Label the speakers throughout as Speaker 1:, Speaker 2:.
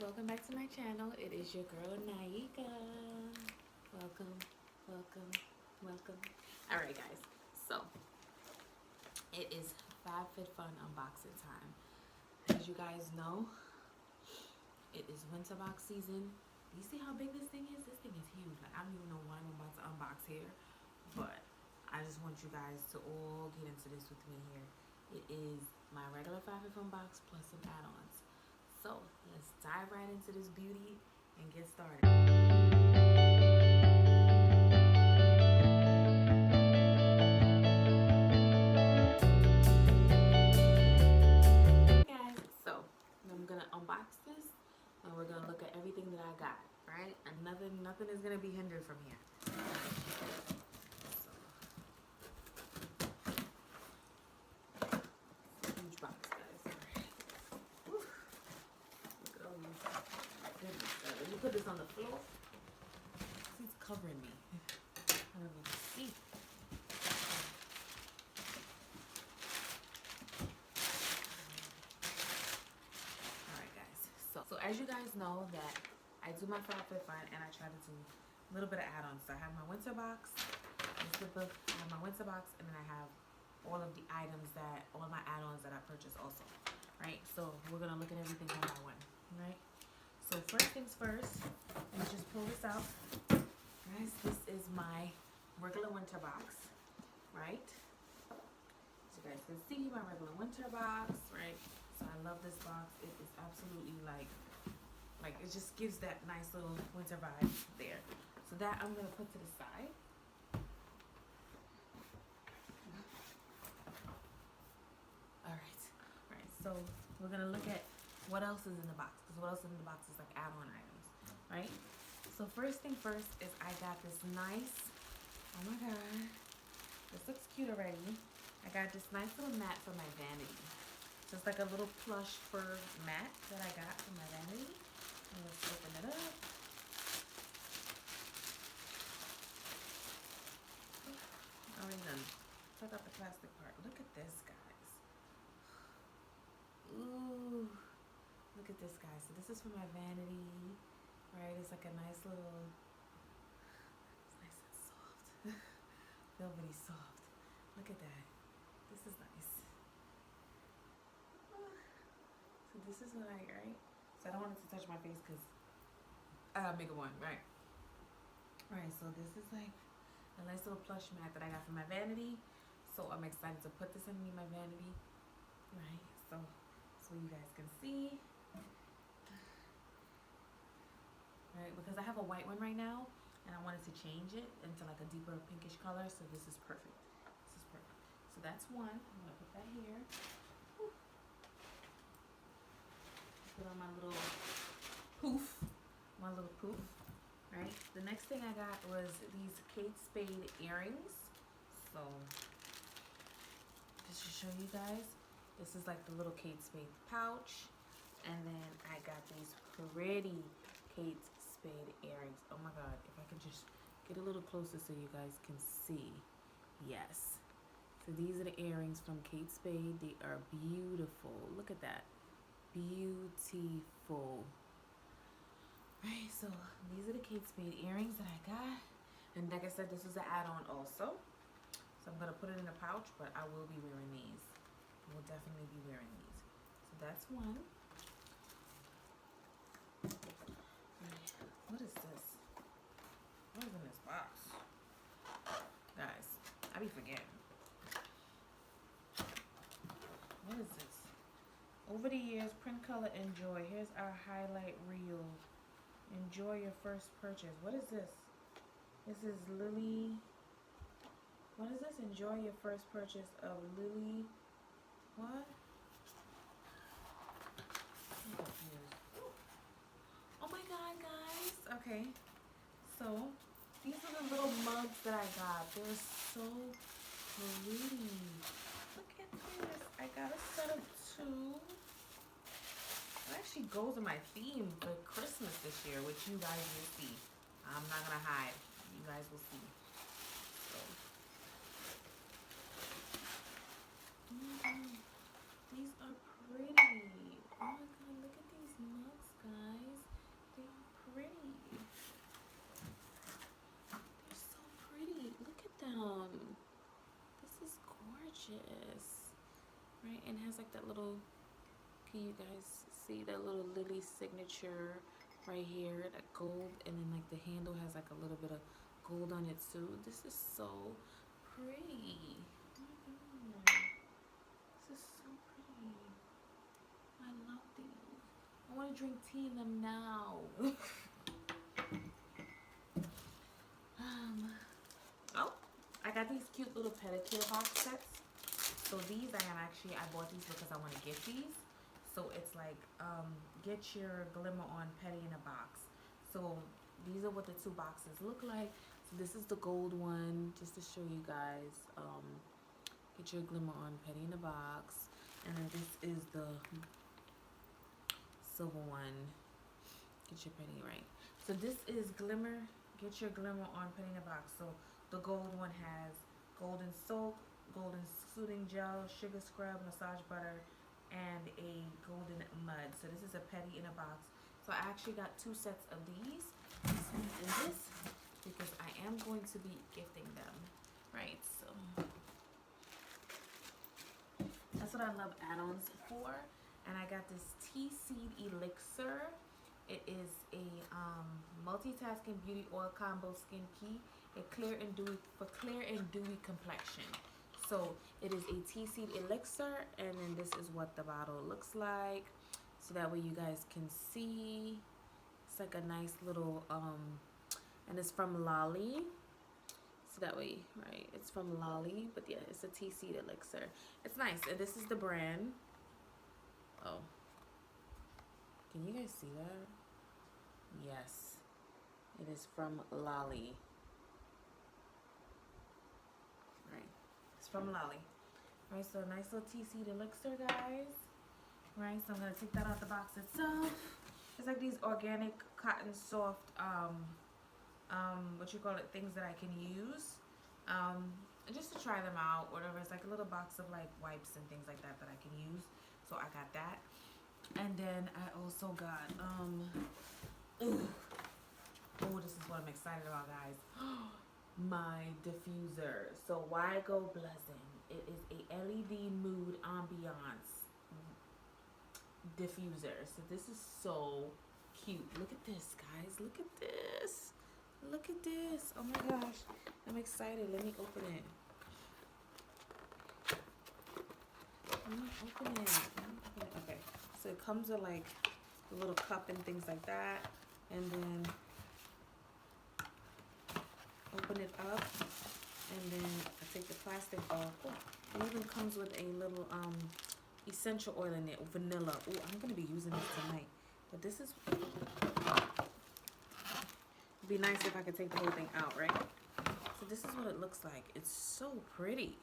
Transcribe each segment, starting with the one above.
Speaker 1: welcome back to my channel. It is your girl Naika. Welcome, welcome, welcome. Alright guys, so it is FabFitFun unboxing time. As you guys know, it is winter box season. You see how big this thing is? This thing is huge. Like, I don't even know what I'm about to unbox here, but I just want you guys to all get into this with me here. It is my regular FabFitFun box plus some add-ons. So let's dive right into this beauty and get started. Hey guys, so I'm gonna unbox this and we're gonna look at everything that I got, right? And nothing is gonna be hindered from here. So, huge box, guys. Whew. Look at all these. Goodness, let me put this on the floor. It's covering me. I don't even see. Alright guys, so as you guys know that I do my FabFitFun and I try to do a little bit of add-ons. So I have my winter box, I have my winter box, and then I have all of the items that, all of my add-ons that I purchased also, right? So we're gonna look at everything one by one, right? So first things first, let me just pull this out. Guys, this is my regular winter box, right? So you guys can see my regular winter box, right? So I love this box. It is absolutely like it just gives that nice little winter vibe there. So that I'm gonna put to the side. Alright, so we're gonna look at what else is in the box, because what else is in the box is like add-on items, right? So first thing first is I got this nice, oh my god, this looks cute already. I got this nice little mat for my vanity. So it's like a little plush fur mat that I got for my vanity. And let's open it up. I already done took out the plastic part. Look at this, guys. Ooh, look at this, guys. So this is for my vanity, right? It's like a nice little, it's nice and soft, velvety soft. Look at that. This is nice. So this is what I, right? So I don't want it to touch my face because I have makeup on, right? Alright, so this is like a nice little plush mat that I got from my vanity. So I'm excited to put this underneath my vanity, right? So you guys can see, right? Because I have a white one right now and I wanted to change it into like a deeper pinkish color. So this is perfect. This is perfect. So that's one. I'm gonna put that here. Whew. Put on my little poof. My little poof. Right. The next thing I got was these Kate Spade earrings. So just to show you guys, this is like the little Kate Spade pouch. And then I got these pretty Kate Spade earrings. Oh my god, if I can just get a little closer so you guys can see. Yes. So these are the earrings from Kate Spade. They are beautiful. Look at that. Beautiful. Right, so these are the Kate Spade earrings that I got. And like I said, this is an add-on also. So I'm going to put it in a pouch, but I will be wearing these. I will definitely be wearing these. So that's one. What is this? What is in this box? Guys, I be forgetting. What is this? Over the years, Print Color Enjoy. Here's our highlight reel. Enjoy your first purchase. What is this? This is Lily. What is this? Enjoy your first purchase of Lily. What? I'm confused. Oh my god, guys. Okay. So, these are the little mugs that I got. They're so pretty. Look at this. I got a set of two. It actually goes in my theme for Christmas this year, which you guys will see. I'm not gonna hide. You guys will see. So, these are pretty. Oh my god, look at these mugs, guys. like that little, can you guys see that little Lily signature right here, that gold, and then like the handle has like a little bit of gold on it too. This is so pretty. Oh my God. This is so pretty. I love these. I want to drink tea in them now. Oh, I got these cute little pedicure box sets. So these I bought these because I want to get these. So it's like, get your glimmer on pedi in a box. So these are what the two boxes look like. So this is the gold one, just to show you guys. Get your glimmer on pedi in a box. And then this is the silver one. Get your pedi right. So this is glimmer. Get your glimmer on pedi in a box. So the gold one has golden soap, golden soothing gel, sugar scrub, massage butter, and a golden mud. So this is a pedi in a box. So I actually got two sets of these. This one and this, because I am going to be gifting them. Right, so that's what I love add-ons for. And I got this tea seed elixir. It is a multitasking beauty oil combo skin key. For clear and dewy complexion. So it is a tea seed elixir, and then this is what the bottle looks like. So that way you guys can see. It's like a nice little and it's from Lolly. So that way, right? It's from Lolly, but yeah, it's a tea seed elixir. It's nice, and this is the brand. Oh, can you guys see that? Yes, it is from Lolly. From Lolly. Right, so nice little tea seed elixir, guys. Right, so I'm gonna take that out the box itself. It's like these organic cotton soft what you call it, things that I can use just to try them out, whatever. It's like a little box of like wipes and things like that that I can use. So I got that. And then I also got this is what I'm excited about, guys. My diffuser. So why go blessing? It is a LED mood ambiance diffuser. So this is so cute. Look at this, guys. Look at this. Look at this. Oh my gosh, I'm excited. Let me open it. Okay, so it comes with like a little cup and things like that, and then open it up, and then I take the plastic off. Oh, it even comes with a little essential oil in it, vanilla. Oh, I'm gonna be using this tonight. But this is, it'd be nice if I could take the whole thing out, right? So this is what it looks like. It's so pretty.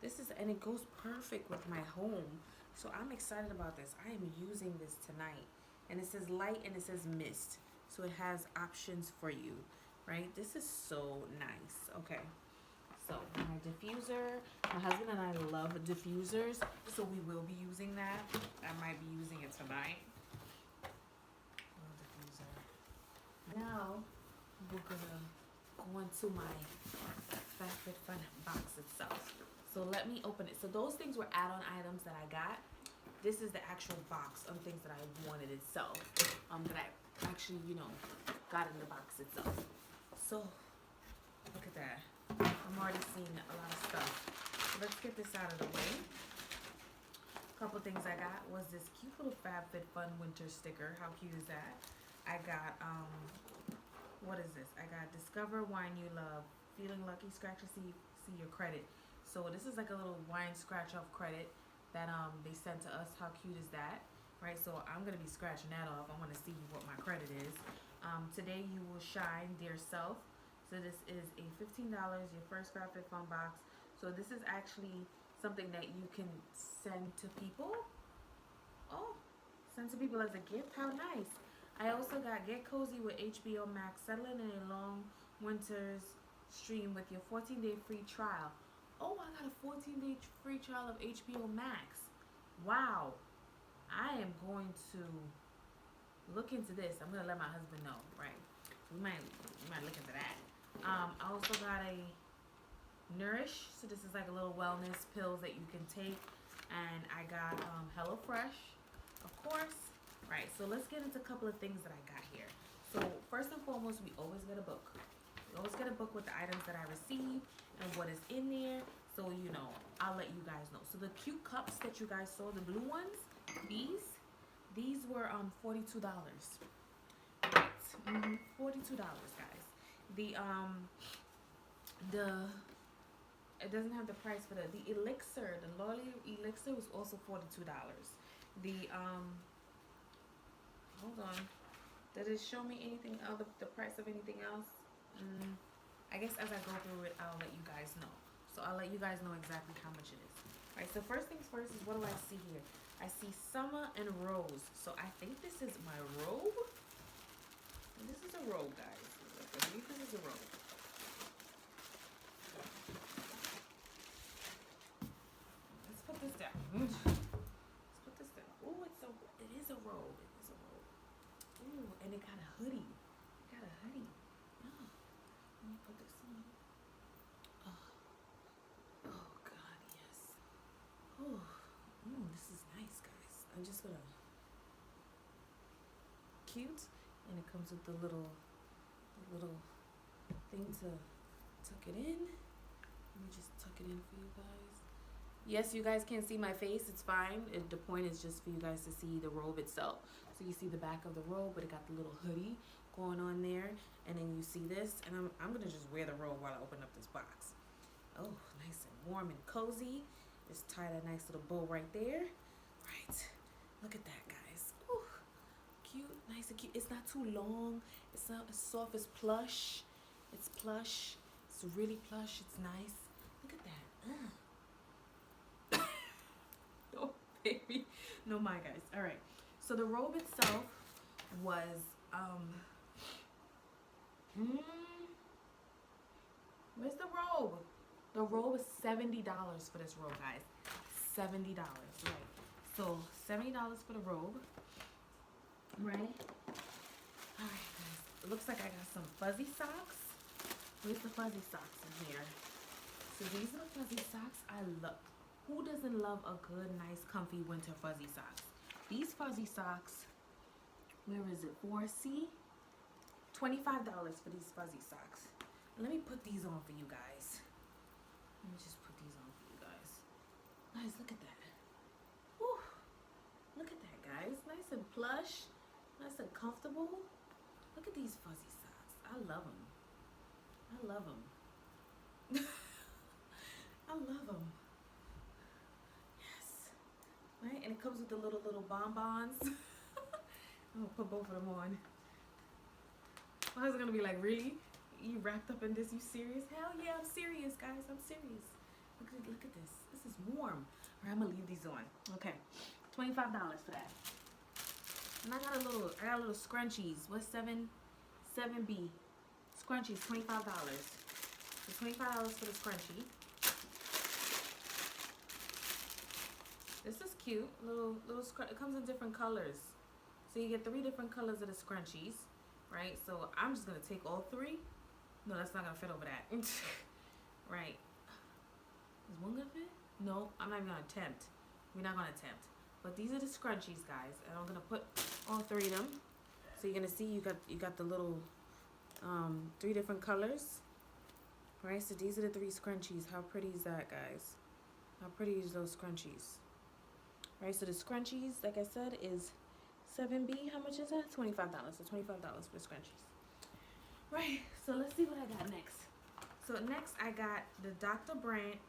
Speaker 1: This is, and it goes perfect with my home. So I'm excited about this. I am using this tonight. And it says light and it says mist. So it has options for you. Right? This is so nice. Okay. So my diffuser. My husband and I love diffusers. So we will be using that. I might be using it tonight. Diffuser. Now we're gonna go into my FabFitFun box itself. So let me open it. So those things were add-on items that I got. This is the actual box of things that I wanted itself. That I actually, got in the box itself. So, look at that. I'm already seeing a lot of stuff. So let's get this out of the way. A couple things I got was this cute little FabFitFun winter sticker. How cute is that? I got, what is this? I got Discover Wine You Love. Feeling lucky, scratch and see your credit. So this is like a little wine scratch off credit that they sent to us. How cute is that? Right, so I'm gonna be scratching that off. I want to see what my credit is. Today you will shine, dear self. So this is a $15, your first FabFitFun box. So this is actually something that you can send to people. Oh, send to people as a gift. How nice. I also got Get Cozy with HBO Max. Settle in a long winter's stream with your 14-day free trial. Oh, I got a 14-day free trial of HBO Max. Wow. I am going to look into this. I'm gonna let my husband know, right? We might look into that. I also got a Nourish. So this is like a little wellness pills that you can take. and I got HelloFresh, of course. Right, so let's get into a couple of things that I got here. So first and foremost, we always get a book. We always get a book with the items that I receive and what is in there. So, you know, I'll let you guys know. So the cute cups that you guys saw, the blue ones, these were $42. Right. $42, guys. The it doesn't have the price for the elixir, the Lolly elixir was also $42. The hold on. Did it show me anything other the price of anything else? I guess as I go through it, I'll let you guys know. So I'll let you guys know exactly how much it is. Alright, so first things first is what do I see here? I see Summer and Rose. So I think this is my robe. This is a robe, guys. I believe this is a robe. Let's put this down. Let's put this down. Oh, it is a robe. It is a robe. Ooh, and it got a hoodie. It got a hoodie. Oh, let me put this on. Oh God, yes. Oh, this is nice, guys. I'm just gonna cute, and it comes with the little thing to tuck it in. Let me just tuck it in for you guys. Yes, you guys can't see my face. It's fine. The point is just for you guys to see the robe itself. So you see the back of the robe, but it got the little hoodie going on there, and then you see this, and I'm gonna just wear the robe while I open up this box. Oh, nice and warm and cozy. Just tie that nice little bow right there. Right. Look at that, guys. Ooh, cute, nice and cute. It's not too long. It's not as soft as plush. It's plush. It's really plush. It's nice. Look at that. Oh, baby. No, my guys. All right. So the robe itself was where's the robe? The robe is $70 for this robe, guys. $70, right? So $70 for the robe, right? All right, guys. It looks like I got some fuzzy socks. Where's the fuzzy socks in here? So these are the fuzzy socks I love. Who doesn't love a good, nice, comfy winter fuzzy socks? These fuzzy socks, where is it? 4C? $25 for these fuzzy socks. Let me put these on for you guys. Let me just put these on for you guys. Guys, look at that. Woo. Look at that, guys. Nice and plush. Nice and comfortable. Look at these fuzzy socks. I love them. I love them. I love them. Yes. Right? And it comes with the little bonbons. I'm going to put both of them on. My husband's going to be like, really? You wrapped up in this? You serious? Hell yeah, I'm serious, guys. I'm serious. Look at this. This is warm. All right, I'm going to leave these on. Okay. $25 for that. And I got a little scrunchies. What's 7B? Scrunchies, $25. So $25 for the scrunchie. This is cute. It comes in different colors. So you get 3 different colors of the scrunchies, right? So I'm just gonna take all 3. No, that's not gonna fit over that. Right. Is one gonna fit? No, I'm not even gonna attempt. We're not gonna attempt. But these are the scrunchies, guys, and I'm gonna put all 3 of them. So you're gonna see you got the little 3 different colors. Right, so these are the 3 scrunchies. How pretty is that, guys? How pretty is those scrunchies? Right, so the scrunchies, like I said, is 7B. How much is that? $25. So $25 for the scrunchies. Right, so let's see what I got next. So next I got the Dr. Brandt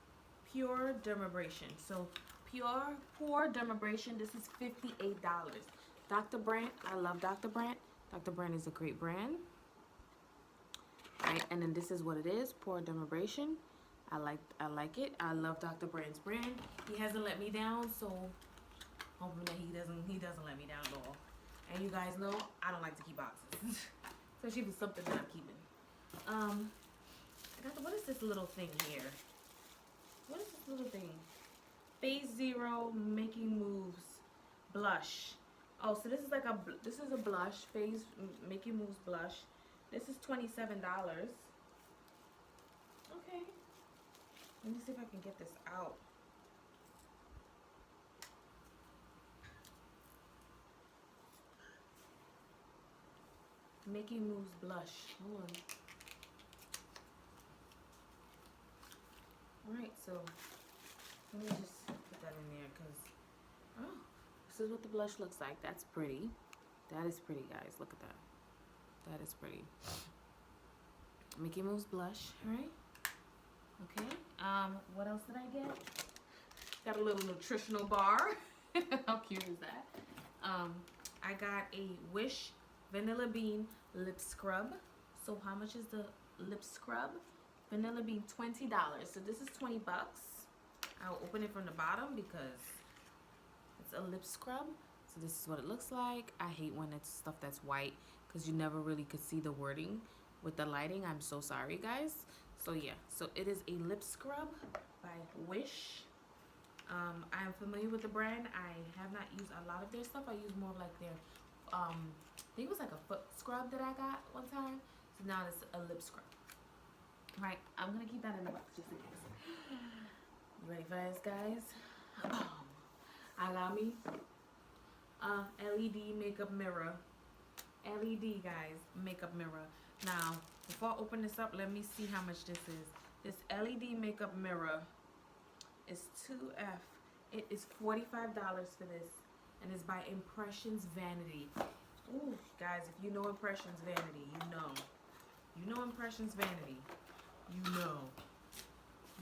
Speaker 1: Pure Dermabrasion. So Pure Dermabrasion, this is $58. Dr. Brandt, I love Dr. Brandt. Dr. Brandt is a great brand. Right, and then this is what it is, Pure Dermabrasion. I like it. I love Dr. Brandt's brand. He hasn't let me down, so hoping that he doesn't let me down at all. And you guys know I don't like to keep boxes. Especially if it's something that I'm keeping. What is this little thing here? What is this little thing? Phase Zero Making Moves Blush. Oh, so this is like a blush. Phase Making Moves blush. This is $27. Okay. Let me see if I can get this out. Mickey Mouse blush. Hold on. Alright, so let me just put that in there because, oh, this is what the blush looks like. That's pretty. That is pretty, guys. Look at that. That is pretty. Mickey Mouse blush, right? Okay. What else did I get? Got a little nutritional bar. How cute is that? I got a Wish Vanilla Bean lip scrub. So how much is the lip scrub? Vanilla Bean, $20. So this is 20 bucks. I'll open it from the bottom because it's a lip scrub. So this is what it looks like. I hate when it's stuff that's white because you never really could see the wording with the lighting. I'm so sorry, guys. So yeah, so it is a lip scrub by Wish. I am familiar with the brand. I have not used a lot of their stuff. I use more of like their, I think it was like a foot scrub that I got one time. So now it's a lip scrub. Right, I'm gonna keep that in the box just in case. You ready for this, guys? I got me LED makeup mirror. LED, guys, makeup mirror. Now, before I open this up, let me see how much this is. This LED makeup mirror is 2F. It is $45 for this, and it's by Impressions Vanity. Ooh, guys, if you know Impressions Vanity, you know. You know Impressions Vanity. You know.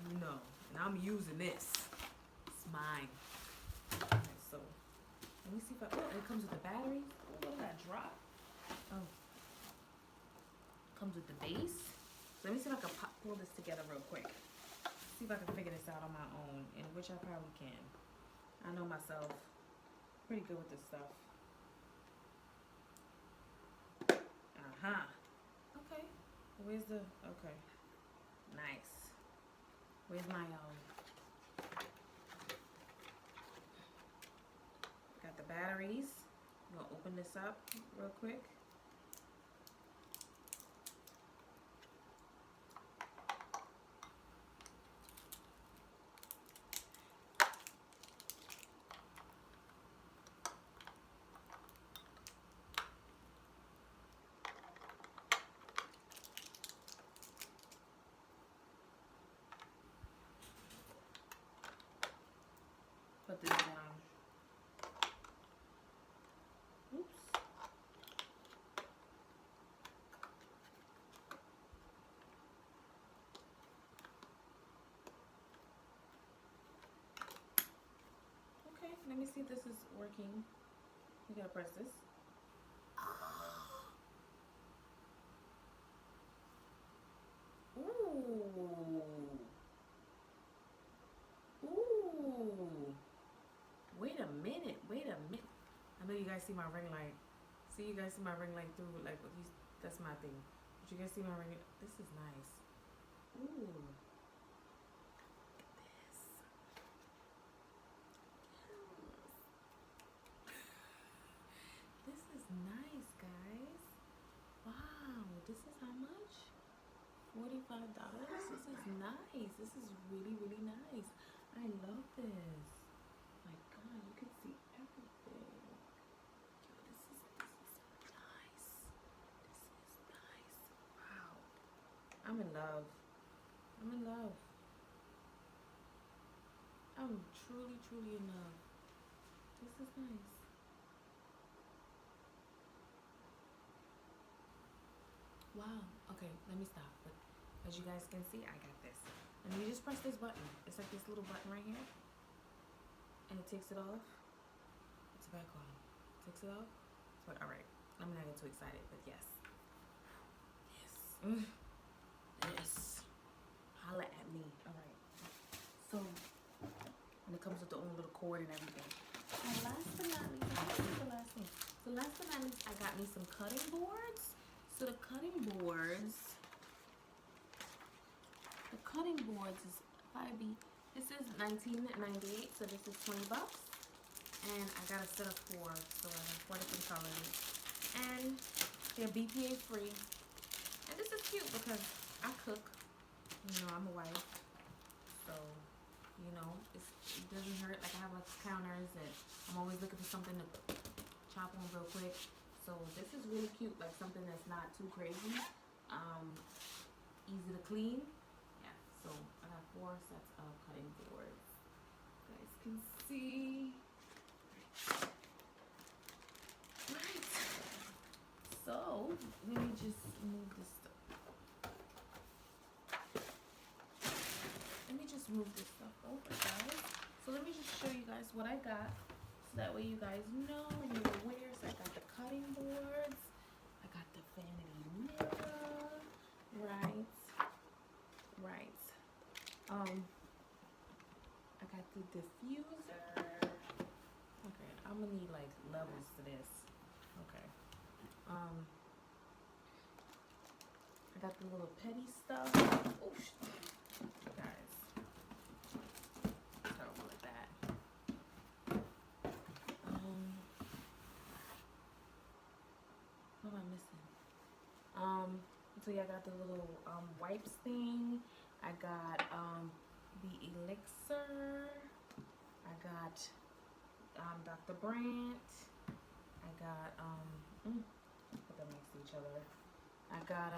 Speaker 1: You know. And I'm using this. It's mine. Okay, so, let me see if I, oh, it comes with the batteries. Oh, what did I drop? Oh. Comes with the base. So let me see if I can pull this together real quick. See if I can figure this out on my own, and which I probably can. I know myself. Pretty good with this stuff. Uh-huh. Okay. Where's the, okay. Nice. Where's my, got the batteries. I'm gonna open this up real quick. Put this down. Oops. Okay, let me see if this is working. You gotta press this. Ooh. Ooh. Wait a minute. Wait a minute. I know you guys see my ring light. See, you guys see my ring light through, like, with these, that's my thing. But you guys see my ring? This is nice. Ooh. Look at this. This is nice, guys. Wow. This is how much? $45. This is nice. This is really, really nice. I love this. My God, you can see everything. Yo, this is nice. This is nice. Wow. I'm in love. I'm in love. I'm truly, truly in love. This is nice. Wow. Okay, let me stop. But as you guys can see, I got this. And you just press this button. It's like this little button right here. And it takes it off. It's back on. Takes it off. It's like, all right. I'm not get too excited, but yes. Yes. Yes. Holla at me. All right. So, and it comes with the own little cord and everything. And last but not least, this is the last thing. So last but not least, I got me some cutting boards. So the cutting boards is 5B. This is $19.98, so this is 20 bucks. And I got a set of 4, so I have 4 different colors. And they're BPA free. And this is cute because I cook. You know, I'm a wife. So, you know, it doesn't hurt. Like I have like counters and I'm always looking for something to chop on real quick. So this is really cute, like something that's not too crazy, easy to clean. Yeah, so I got 4 sets of cutting boards. You guys can see. Right. So let me just move this stuff. Let me just move this stuff over, guys. So let me just show you guys what I got. So that way you guys know and you're aware. So I got the cutting boards. I got the vanity mirror. Right. Right. I got the diffuser. Okay, I'm gonna need like levels to this. Okay. I got the little petty stuff. Oh, guys. Terrible at that. What am I missing? So yeah, I got the little wipes thing. I got the elixir. I got Dr. Brandt. I got put them next to each other. I got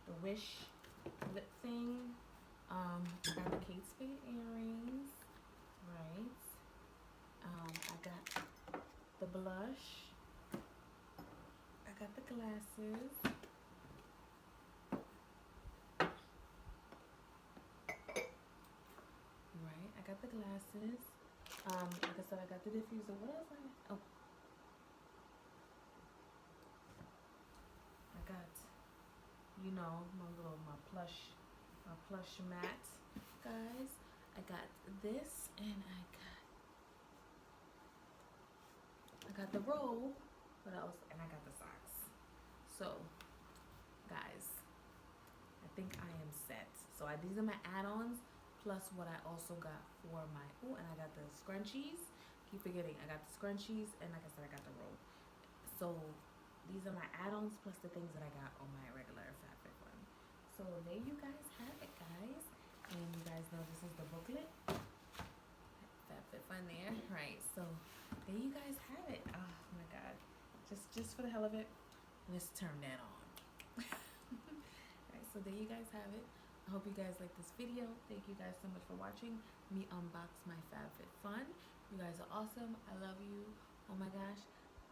Speaker 1: the Wish lip thing. I got the Kate Spade earrings. Right. I got the blush. I got the glasses. Right, I got the glasses. Like I said, I got the diffuser. What else I got? Oh. I got, you know, my plush mat, guys. I got this, and I got the robe. What else? And I got the socks. So, guys, I think I am set. So these are my add-ons, plus what I also got for my, oh, and I got the scrunchies. Keep forgetting, I got the scrunchies, and like I said, I got the robe. So these are my add-ons plus the things that I got on my regular FabFitFun. So there you guys have it, guys. And you guys know this is the booklet. FabFitFun there, right? So there you guys have it. Oh my God, just for the hell of it, let's turn that on. Alright, so there you guys have it. I hope you guys like this video. Thank you guys so much for watching me unbox my FabFitFun. You guys are awesome. I love you. Oh my gosh.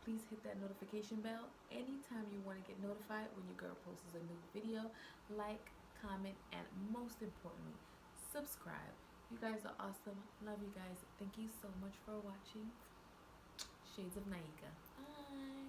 Speaker 1: Please hit that notification bell anytime you want to get notified when your girl posts a new video. Like, comment, and most importantly, subscribe. You guys are awesome. Love you guys. Thank you so much for watching. Shades of Naika. Bye.